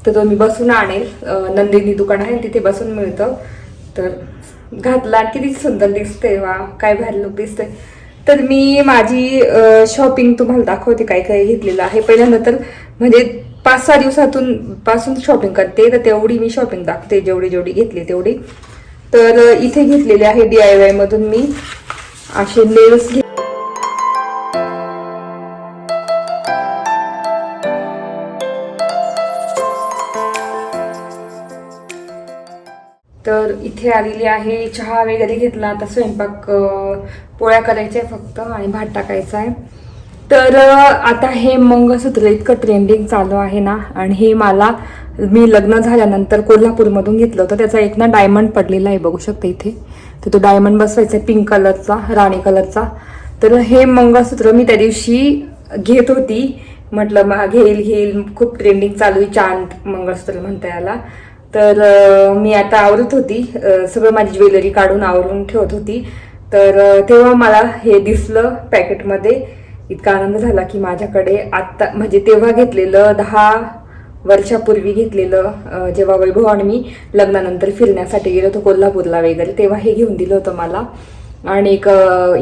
तर तो मी बसून आणेल. नंदिनी दुकान आहे तिथे बसून मिळतं. तर घातला आणि किती सुंदर दिसते, वा काय भारी लुक दिसते. तर मी माझी शॉपिंग तुम्हाला दाखवते काय काय घेतलेलं आहे. पहिल्यांदा तर म्हणजे 5-6 दिवसापासून शॉपिंग करते, तर तेवढी मी शॉपिंग दाखवते, जेवढी घेतली तेवढी. तर इथे घेतलेले आहे DIY मधून मी असे नेल्स. तर इथे आलेली आहे, चहा वगैरे घेतला. आता स्वयंपाक पोळ्या करायच्या फक्त आणि भात टाकायचा आहे. तर आता हे मंगळसूत्र इतकं ट्रेंडिंग चालू आहे ना, आणि हे मी लग्न झाल्यानंतर कोल्हापूरमधून घेतलं होतं. त्याचा एक ना डायमंड पडलेला आहे, बघू शकता इथे. तर तो डायमंड बसवायचा आहे पिंक कलरचा, राणी कलरचा. तर हे मंगळसूत्र मी त्या दिवशी घेत होती, म्हटलं घेईल, खूप ट्रेंडिंग चालू आहे, चांद मंगळसूत्र म्हणता याला. तर मी आता आवरत होती, सगळं माझी ज्वेलरी काढून आवरून ठेवत होती. तर तेव्हा मला हे दिसलं पॅकेटमध्ये. इतका आनंद झाला की माझ्याकडे आत्ता म्हणजे तेव्हा घेतलेलं 10 वर्षापूर्वी घेतलेलं, जेव्हा वैभव आणि मी लग्नानंतर फिरण्यासाठी गेलो होतो कोल्हापूरला वगैरे, तेव्हा हे घेऊन दिलं होतं मला. आणि एक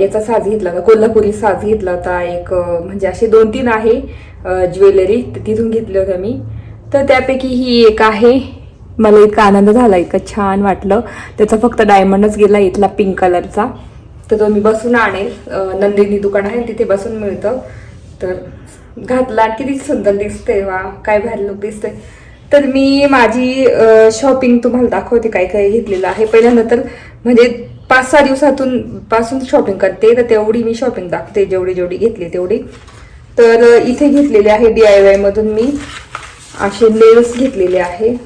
याचा साज घेतला होता, कोल्हापुरी साज घेतला होता एक, म्हणजे असे 2-3 आहे ज्वेलरी, तिथून घेतले होते मी. तर त्यापैकी ही एक आहे. मला इतका आनंद झाला, इतकं छान वाटलं. त्याचा फक्त डायमंडच गेला इथला पिंक कलरचा. तर तो मी बसून आणेल. नंदिनी दुकान आहे तिथे बसून मिळतं. तर घातला आणि किती सुंदर दिसते, वा काय भारी लुक दिसते. तर मी माझी शॉपिंग तुम्हाला दाखवते काय काय घेतलेलं आहे. पहिल्यांदा तर म्हणजे 5-6 दिवसापासून शॉपिंग करते, तर तेवढी मी शॉपिंग दाखवते, जेवढी घेतली तेवढी. तर इथे घेतलेले आहे DIY मधून मी असे नेल्स घेतलेले आहे,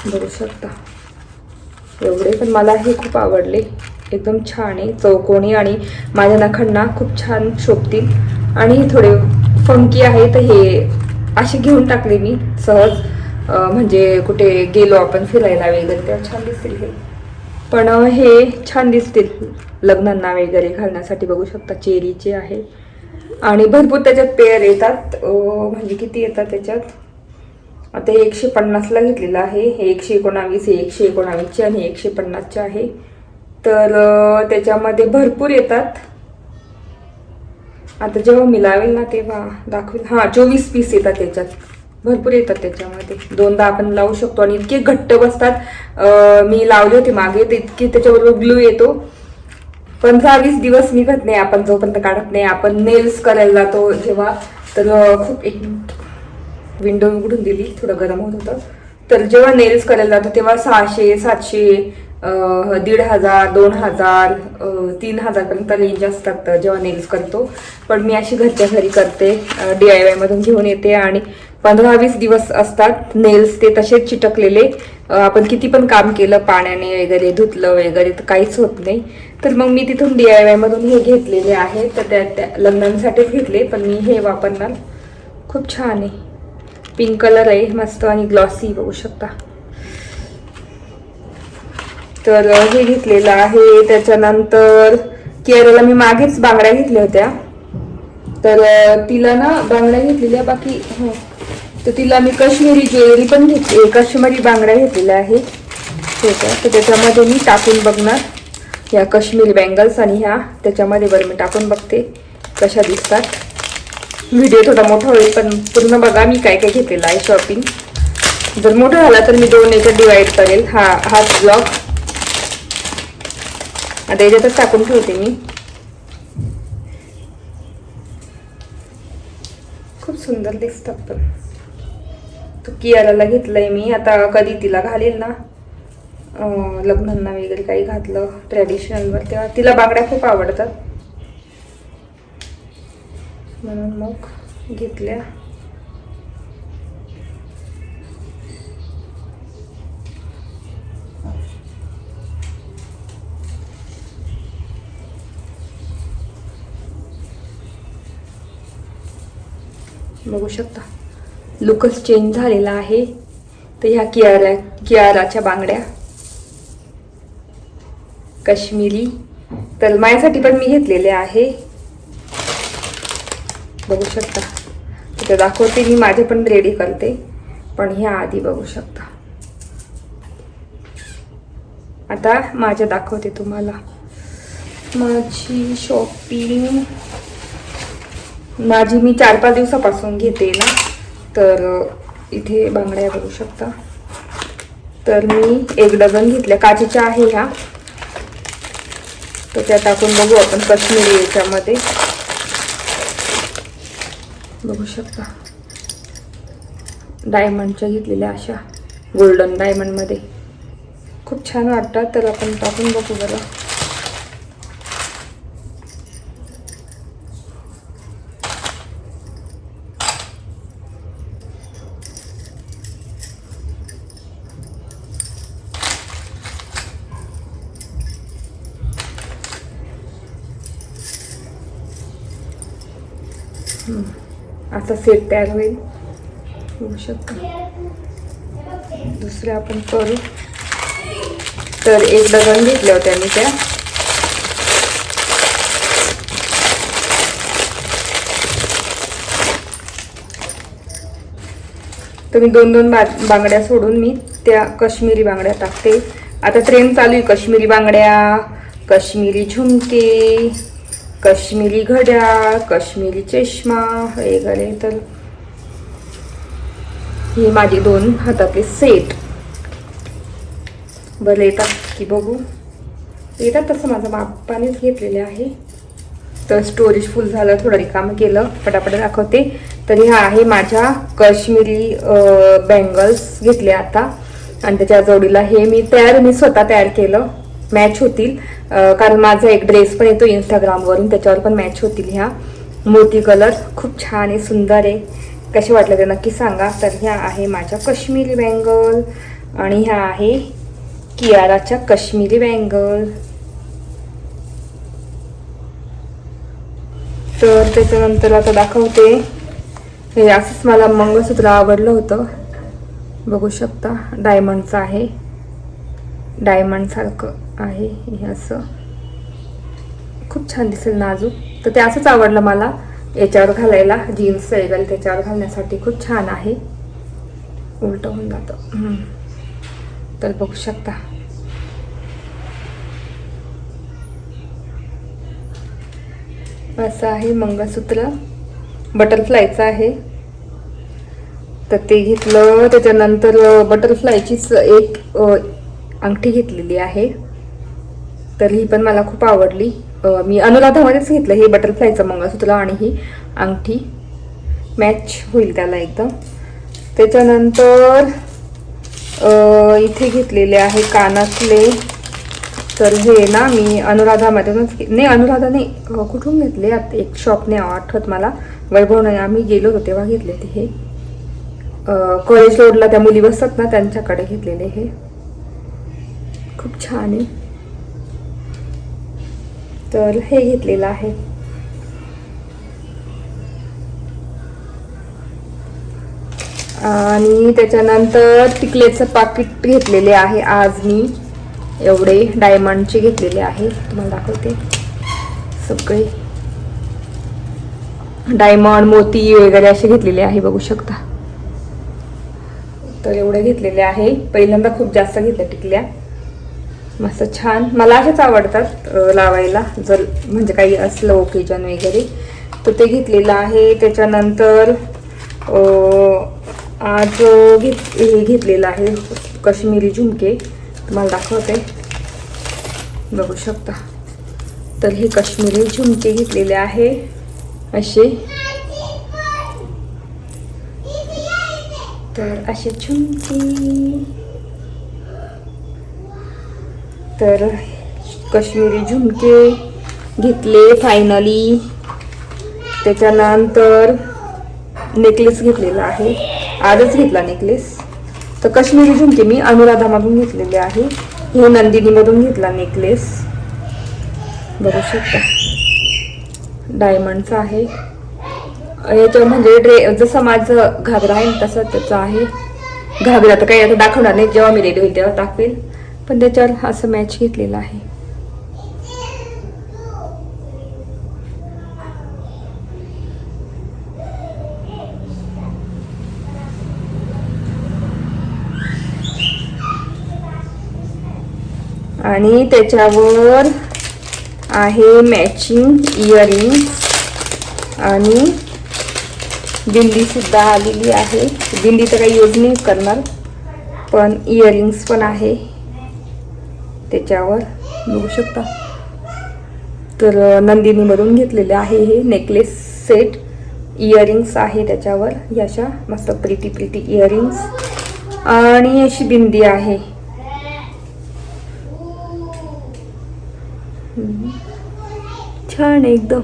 बघू शकता एवढे. पण मला हे खूप आवडले, एकदम छान आहे, चौकोनी आणि माझ्या नखांना खूप छान शोभतील. आणि हे थोडे फंकी आहे, तर हे असे घेऊन टाकले मी सहज, म्हणजे कुठे गेलो आपण फिरायला वगैरे तेव्हा छान दिसतील हे. पण हे छान दिसतील लग्नांना वगैरे घालण्यासाठी, बघू शकता चेरीचे आहे. आणि भरपूर त्याच्यात पेअर येतात, म्हणजे किती येतात त्याच्यात. आता हे 150ला घेतलेलं आहे, हे 119, हे 119चे आणि 150चे आहे. तर त्याच्यामध्ये भरपूर येतात. आता जेव्हा मी लावेल ना तेव्हा दाखवेल. 24 पीस येतात त्याच्यात, भरपूर येतात त्याच्यामध्ये. 2दा आपण लावू शकतो आणि इतके घट्ट बसतात. मी लावले होते मागे, तर इतके त्याच्याबरोबर ग्लू येतो. 15-20 दिवस निघत नाही आपण जोपर्यंत काढत नाही. आपण नेल्स करायला जातो जेव्हा, तर खूप एक विंडो उघडून दिली, थोडं गरम होत होतं. तर जेव्हा नेल्स करायला जातो तेव्हा 600, 700, 1500, 2000, 3000 पर्यंत रेंज असतात जेव्हा नेल्स करतो. पण मी अशी घरच्या घरी करते, DIY मधून घेऊन येते. आणि 15-20 दिवस असतात नेल्स, ते तसेच चिटकलेले. आपण किती पण काम केलं, पाण्याने वगैरे धुतलं वगैरे, तर काहीच होत नाही. तर मग मी तिथून DIY मधून हे घेतलेले आहे. तर त्या लग्नांसाठीच घेतले, पण मी हे वापरणार. खूप छान आहे, पिंक कलर आहे मस्त आणि ग्लॉसी, बघू शकता. तर हे घेतलेलं आहे. त्याच्यानंतर कियाराला मी मागेच बांगड्या घेतल्या होत्या, तर तिला ना बांगड्या घेतलेल्या बाकी, तर तिला मी काश्मीरी ज्वेलरी पण घेतली, काश्मीरी बांगड्या घेतलेल्या आहेत. तर त्याच्यामध्ये मी टाकून बघणार ह्या काश्मीरी बँगल्स, आणि ह्या त्याच्यामध्ये बरं मी टाकून बघते कशा दिसतात. व्हिडिओ थोडा मोठा होईल, पण पूर्ण बघा मी काय काय घेतलेलं आहे शॉपिंग. जर मोठा झाला तर मी 2 याच्यात डिवाइड करेल हा ब्लॉग. आता याच्यातच टाकून ठेवते मी. खूप सुंदर दिसतात. पण तो कियाराला घेतलंय मी. आता कधी तिला घालेल ना लग्नांना वगैरे काही घातलं ट्रॅडिशनलवर, तेव्हा तिला बांगड्या खूप आवडतात, म्हणून मग घेतल्या. बघू शकता लुकच चेंज झालेला आहे. तर ह्या कियाराच्या बांगड्या काश्मीरी, तर माझ्यासाठी पण मी घेतलेले आहे, बघू शकता. तिथे दाखवते मी, माझे पण रेडी करते. पण ह्या आधी बघू शकता. आता माझ्या दाखवते तुम्हाला माझी शॉपिंग. माझी मी 4-5 दिवसापासून घेते ना, तर इथे बांगड्या बघू शकता. तर मी 1 डझन घेतल्या, काचेच्या आहे ह्या. तर त्या टाकून बघू आपण काश्मीरी याच्यामध्ये. बघू शकता डायमंडच्या घेतलेल्या, अशा गोल्डन डायमंडमध्ये खूप छान वाटतात. तर आपण टाकून बघू बरं. असा सेट तयार होईल, बघू शकता. दुसरे आपण करू. तर 1 डझन घेतल्या होत्या मी त्या. तर मी 2-2 बांगड्या सोडून मी त्या काश्मीरी बांगड्या टाकते. आता ट्रेंड चालू आहे काश्मीरी बांगड्या, काश्मीरी झुमके, काश्मीरी घड्याळ, काश्मीरी चष्मा वगैरे. तर ही माझी 2 हातातले सेट. बरं येतात की बघू. येतात, तसं माझं मापानेच घेतलेले आहे. तर स्टोरेज फुल झालं, थोडं रिकामं केलं, पटापट दाखवते. तर ह्या आहे माझ्या काश्मीरी बँगल्स घेतल्या आता. आणि त्याच्या जोडीला हे मी स्वतः तयार केलं, मॅच होतील. कारण माझा एक ड्रेस पण येतो इंस्टाग्रामवरून, त्याच्यावर पण मॅच होतील. ह्या मोती कलर खूप छान आहे, सुंदर आहे. कसे वाटले ते नक्की सांगा. तर ह्या आहे माझ्या काश्मीरी बँगल आणि ह्या आहे कियाराच्या काश्मीरी बँगल. तर त्याच्यानंतर आता दाखवते. हे असंच मला मंगळसूत्र आवडलं होतं, बघू शकता. डायमंडचं आहे, डायमंड सारखं आहे हे, असं खूप छान दिसेल, नाजूक. तर ते असंच आवडलं मला याच्यावर घालायला. जीन्स वगैरे त्याच्यावर घालण्यासाठी खूप छान आहे. उलट होऊन जातं. तर बघू शकता. असं आहे मंगळसूत्र, बटरफ्लायचं आहे. तर ते घेतलं. त्याच्यानंतर बटरफ्लायचीच एक अंगठी घेतलेली आहे. तर ही पण मला खूप आवडली. मी अनुराधामध्येच घेतलं हे बटरफ्लायचं मंगळसूत्र आणि ही अंगठी, मॅच होईल त्याला एकदम. त्याच्यानंतर इथे घेतलेले आहे कानातले. तर हे ना मी अनुराधामध्येच नाही, अनुराधा नाही, कुठून घेतले आता, एक शॉपने आठवत मला, वैभवने आम्ही गेलो होतो तेव्हा घेतले ते. हे कॉलेज रोडला त्या मुली बसतात ना, त्यांच्याकडे घेतलेले. हे खूप छान आहे. तर हे घेतलेलं आहे. आणि त्याच्यानंतर टिकलेचं पाकिट घेतलेले आहे आज मी. एवढे डायमंडचे घेतलेले आहे, तुम्हाला दाखवते. सगळे डायमंड, मोती वगैरे असे घेतलेले आहे, बघू शकता. तर एवढे घेतलेले आहे. पहिल्यांदा खूप जास्त घेतल्या टिकल्या, मस्त छान. मला असेच आवडतात लावायला, जर म्हणजे काही असलं ओकेजन वगैरे तर ते घेतलेलं आहे. त्याच्यानंतर आज हे घेतलेलं आहे काश्मीरी झुमके, तुम्हाला दाखवते, बघू शकता. तर हे काश्मीरी झुमके घेतलेले आहे असे. तर असे झुमके, तर काश्मीरी झुमके घेतले फायनली. त्याच्यानंतर नेकलेस घेतलेला आहे, आजच घेतला नेकलेस. तर काश्मीरी झुमके मी अनुराधामधून घेतलेले आहे. हे नंदिनीमधून घेतला नेकलेस, बघू शकता. डायमंडचा आहे. याच्या म्हणजे जसं माझं घागरा आहे तसं त्याचं आहे. घागरा तर काही आता दाखवणार नाही, जेव्हा मी रेडी होईल तेव्हा दाखवेल, पण त्याच्यावर असं मॅच घेतलेलं आहे. आणि त्याच्यावर आहे मॅचिंग इयरिंग्स आणि बिंदी सुद्धा आलेली आहे. बिंदी तर काही यूज नाही करणार, पण इयरिंग्स पण आहे त्याच्यावर, बघू शकता. तर नंदिनीमधून घेतलेले आहे हे नेकलेस सेट. इयरिंग्स आहे त्याच्यावर, अशा मस्त प्रिटी प्रिटी इयरिंग्स आणि अशी बिंदी आहे. छान एकदम,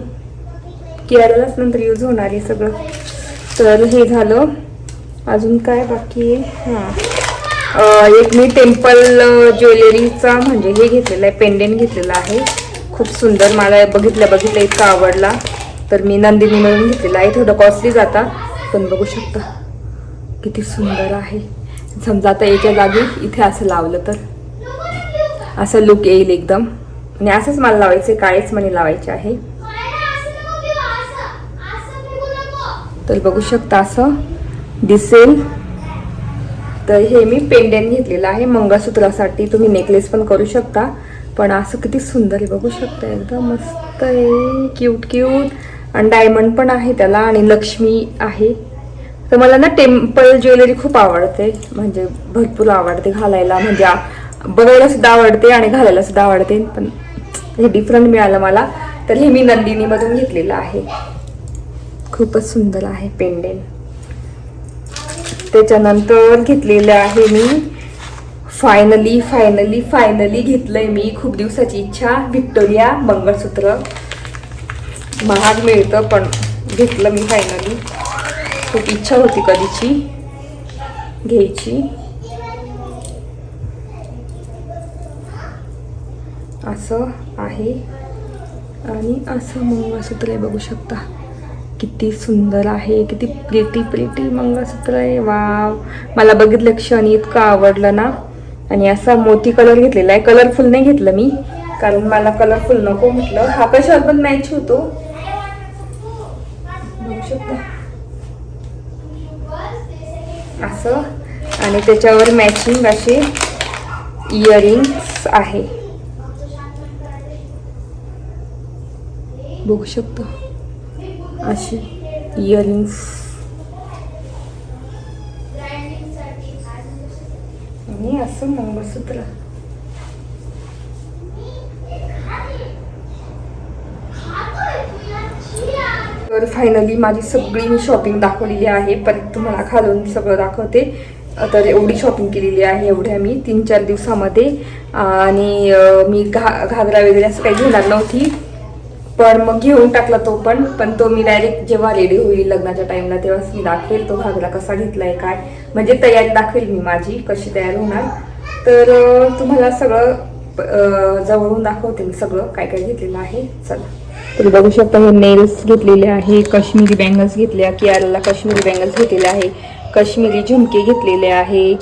केरलाच नंतर यूज होणार आहे सगळं. तर हे झालं. अजून काय बाकी आहे? एक मी टेम्पल ज्वेलरीचा म्हणजे हे घेतलेलं आहे, पेंडेंट घेतलेला आहे. खूप सुंदर, मला बघितल्या इतका आवडला. तर मी नंदिनी म्हणून घेतलेला आहे. थोडं कॉस्टली जाता, पण बघू शकता किती सुंदर आहे. समजा आता याच्या जागी इथे असं लावलं तर असं लुक येईल एकदम. आणि असंच मला लावायचे, काळेच मणी लावायचे आहे. तर बघू शकता असं दिसेल. तर हे मी पेंडेंट घेतलेलं आहे मंगळसूत्रासाठी. तुम्ही नेकलेस पण करू शकता, पण असं किती सुंदर आहे बघू शकता. एकदम मस्त आहे, क्यूट क्यूट. आणि डायमंड पण आहे त्याला आणि लक्ष्मी आहे. तर मला ना टेम्पल ज्वेलरी खूप आवडते, म्हणजे भरपूर आवडते घालायला. म्हणजे बघायला सुद्धा आवडते आणि घालायला सुद्धा आवडते. पण हे डिफरंट मिळालं मला. तर हे मी नंदिनीमधून घेतलेलं आहे. खूपच सुंदर आहे पेंडेंट. त्याच्यानंतर घेतलेलं आहे मी फायनली घेतलंय मी. खूप दिवसाची इच्छा, व्हिक्टोरिया मंगळसूत्र. महाग मिळतं पण घेतलं मी फायनली. खूप इच्छा होती कधीची घ्यायची. असं आहे आणि असं मंगळसूत्र आहे, बघू शकता किती सुंदर आहे. किती प्रिटी मंगळसूत्र आहे. वाव, मला बघितलं क्षणी इतकं आवडलं ना. आणि असा मोती कलर घेतलेला आहे. कलरफुल नाही घेतलं मी, कारण मला कलरफुल नको म्हटलं. हा कशावर पण मॅच होतो, बघू शकता असं. आणि त्याच्यावर मॅचिंग असे इयरिंग्स आहे, बघू शकता अशी इयरिंग्स. आणि असं मंगळसूत्र. तर फायनली माझी सगळी मी शॉपिंग दाखवलेली आहे. परत तुम्हाला खालून सगळं दाखवते. तर एवढी शॉपिंग केलेली आहे, एवढ्या मी 3-4 दिवसामध्ये. आणि मी घागरा वगैरे असं काही घेणार नव्हती, पण मग घेऊन टाकला तो पण तो मी डायरेक्ट जेव्हा रेडी होईल लग्नाच्या टाइमला तेव्हाच मी दाखवेल तो घागरा कसा घेतलाय, काय म्हणजे तयारी दाखवेल मी माझी कशी तयार होणार. तर तुम्हाला सगळं जवळून दाखवते मी सगळं काय काय घेतलेलं आहे. चला, तुम्ही बघू शकता हे नेल्स घेतलेले आहे, काश्मीरी बँगल्स घेतल्या, कियाराला काश्मीरी बँगल्स घेतलेले आहे, काश्मीरी झुमके घेतलेले आहे,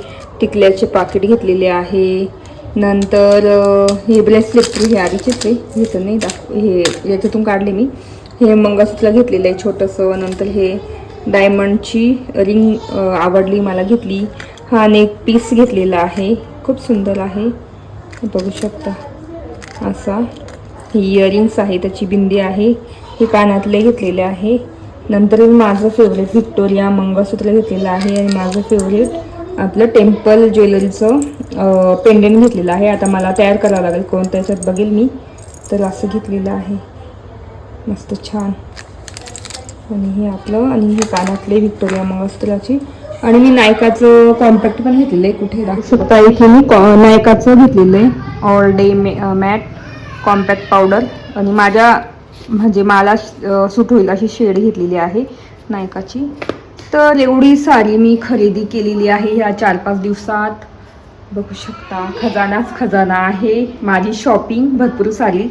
टिकल्याचे पाकिट घेतलेले आहे. नंतर हे ब्रेसलेट हे आधीचेच आहे, हे तर नाही हे याच्यातून काढले मी. हे मंगळसूत्र घेतलेलं आहे छोटंसं. नंतर हे डायमंडची रिंग आवडली मला, घेतली. हा नेक पीस घेतलेला आहे, खूप सुंदर आहे, बघू शकता असा. ही इयरिंग्स आहे, त्याची बिंदी आहे. हे कानातले घेतलेले आहे. नंतर माझं फेवरेट व्हिक्टोरिया मंगळसूत्र घेतलेलं आहे. आणि माझं फेवरेट आपलं टेम्पल ज्वेलरीचं पेंडेंट घेतलेलं आहे. आता मला तयार करावं लागेल कोणत्या याच्यात बघेल मी. तर असं घेतलेलं आहे मस्त छान. आणि हे आपलं, आणि हे कानातले व्हिक्टोरिया मंगळसूत्राची. आणि मी नायकाचं कॉम्पॅक्ट पण घेतलेलं आहे, कुठे दाखवू शकता इथे मी नायकाचं घेतलेलं आहे all day matte compact powder. आणि माझ्या म्हणजे मला सूट होईल अशी शेड घेतलेली आहे नायकाची. तर एवढी सारी मी खरेदी केलेली आहे ह्या 4-5 दिवसात, बघू शकता. खजानाच खजाना आहे माझी शॉपिंग भरपूर सारी.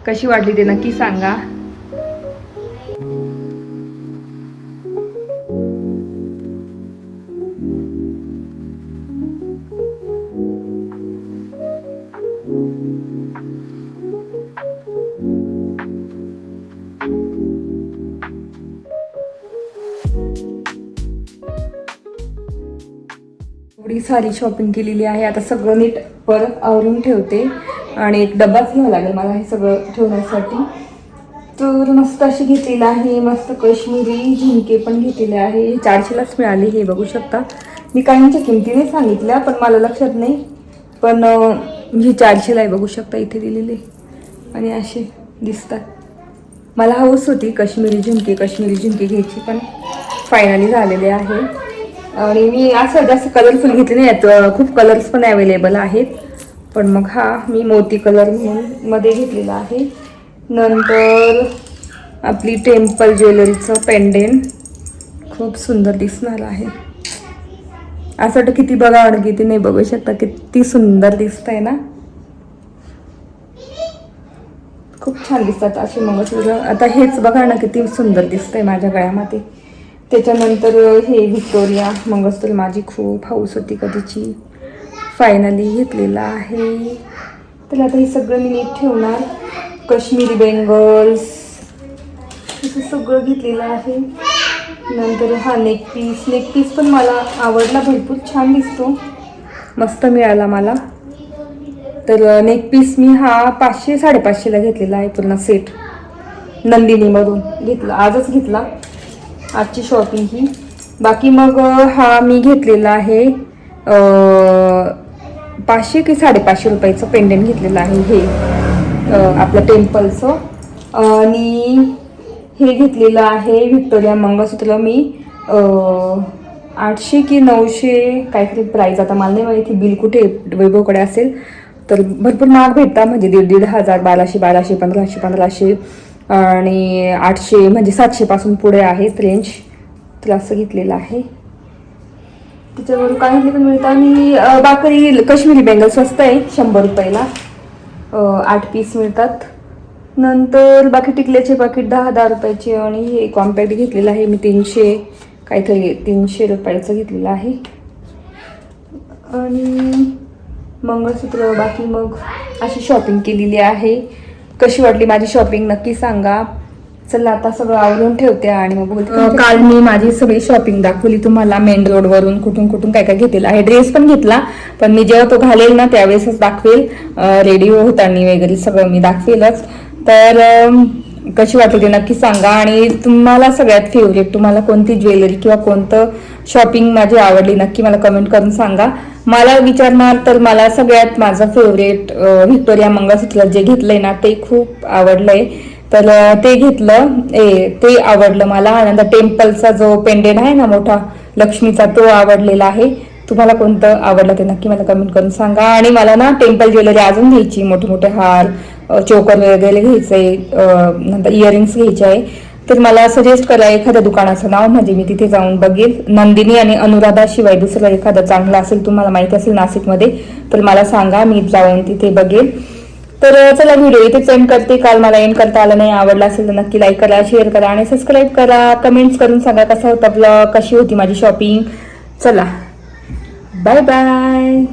कशी वाटली ते नक्की सांगा. एवढी सारी शॉपिंग केलेली आहे. आता सगळं नीट परत आवरून ठेवते आणि एक डब्बाच घ्यावा लागेल मला हे सगळं ठेवण्यासाठी. तर मस्त अशी घेतलेलं आहे, मस्त काश्मीरी झुमके पण घेतलेले आहे. 400लाच मिळाले, हे बघू शकता. मी काहींच्या किमतीने सांगितल्या पण मला लक्षात नाही, पण ही 400ला आहे, बघू शकता इथे दिलेले. आणि असे दिसतात. मला हौस होती काश्मीरी झुमके घ्यायची, पण फायनली झालेले आहे. आणि मी असं जास्त कलरफुल घेतले नाही आहेत, खूप कलर्स पण अवेलेबल आहेत, पण मग हा मी मोती कलर म्हणून मध्ये घेतलेला आहे. नंतर आपली टेम्पल ज्वेलरीचं पेंडेंट खूप सुंदर दिसणार आहे. असं वाटतं किती बघा आणि किती नाही, बघू शकता किती सुंदर दिसत आहे ना. खूप छान दिसतात असे मंगळसूत्र. आता हेच बघा ना किती सुंदर दिसतंय माझ्या गळ्यामध्ये. त्याच्यानंतर हे व्हिक्टोरिया मंगळसूत्र माझी खूप हौस होती कधीची, फायनली घेतलेलं आहे. तर आता हे सगळं मी नीट ठेवणार. काश्मीरी बेंगल्स असं सगळं घेतलेलं आहे. नंतर हा नेक पीस पण मला आवडला, भरपूर छान दिसतो, मस्त मिळाला मला. तर नेक पीस मी हा 500-550ला घेतलेला आहे, पूर्ण सेट नंदिनीमधून घेतला, आजच घेतला, आजची शॉपिंग ही. बाकी मग हा मी घेतलेला आहे 500 की 550 रुपयाचं पेंडेंट घेतलेलं आहे, हे आपलं टेम्पलचं. आणि हे घेतलेलं आहे व्हिक्टोरिया मंगळसूत्र मी 800 की 900 काहीतरी प्राईस, आता मला नाही माहिती, बिल कुठे वैभवकडे असेल. तर भरपूर महाग भेटतात, म्हणजे 1,500, 1200, 1500 आणि 800, म्हणजे 700 पासून पुढे आहेत रेंज. तर असं घेतलेलं आहे. त्याच्यावर काही पण मिळतं. आणि बाकी काश्मीरी बेंगल स्वस्त आहे, 100 रुपयाला 8 पीस मिळतात. नंतर बाकी टिकल्याचे पाकिट 10-10 रुपयाचे. आणि हे कॉम्पॅक्ट घेतलेलं आहे मी 300 रुपयाचं घेतलेलं आहे. आणि मंगळसूत्र बाकी मग अशी शॉपिंग केलेली आहे. कशी वाटली माझी शॉपिंग नक्की सांगा. चला आता सगळं आवरून ठेवते आणि मग बोलते. काल मी माझी सगळी शॉपिंग दाखवली तुम्हाला, मेन रोडवरून कुठून कुठून काय काय घेतलेलं आहे. ड्रेस पण घेतला, पण मी जेव्हा तो घालेल ना त्यावेळेसच दाखवेल, रेडी होताना वगैरे सगळं मी दाखवेलच. तर कशी वाटली ते नक्की सांगा. आणि तुम्हाला सगळ्यात फेवरेट तुम्हाला कोणती ज्वेलरी किंवा कोणतं शॉपिंग माझी आवडली नक्की मला कमेंट करून सांगा. मला विचारणार तर मला सगळ्यात माझं फेवरेट व्हिक्टोरिया मंगळसूत्र जे घेतलंय ना ते खूप आवडलंय, तर ते घेतलं, ते आवडलं मला. नंतर टेम्पलचा जो पेंडेंट आहे ना मोठा लक्ष्मीचा, तो आवडलेला आहे. तुम्हाला कोणतं आवडलं ते नक्की मला कमेंट करून सांगा. आणि मला ना टेम्पल ज्वेलरी अजून घ्यायची, मोठे मोठे हार, चोकर वगैरे घ्यायचंय, नंतर इयरिंग्स घ्यायचे आहे. तर मला सजेस्ट करा एखाद्या दुकानाचं नाव, म्हणजे मी तिथे जाऊन बघेल. नंदिनी आणि अनुराधा शिवाय दुसरं एखादं चांगलं असेल, तुम्हाला माहिती असेल नाशिकमध्ये, तर मला सांगा, मी जाऊन तिथे बघेल. तर चला व्हिडिओ इथेच एंड करते. काल मला एंड करता आलं नाही, आवडला असेल तर नक्की लाईक करा, शेअर करा आणि सबस्क्राईब करा. कमेंट्स करून सांगा कसा होता ब्लॉग, कशी होती माझी शॉपिंग. चला बाय बाय.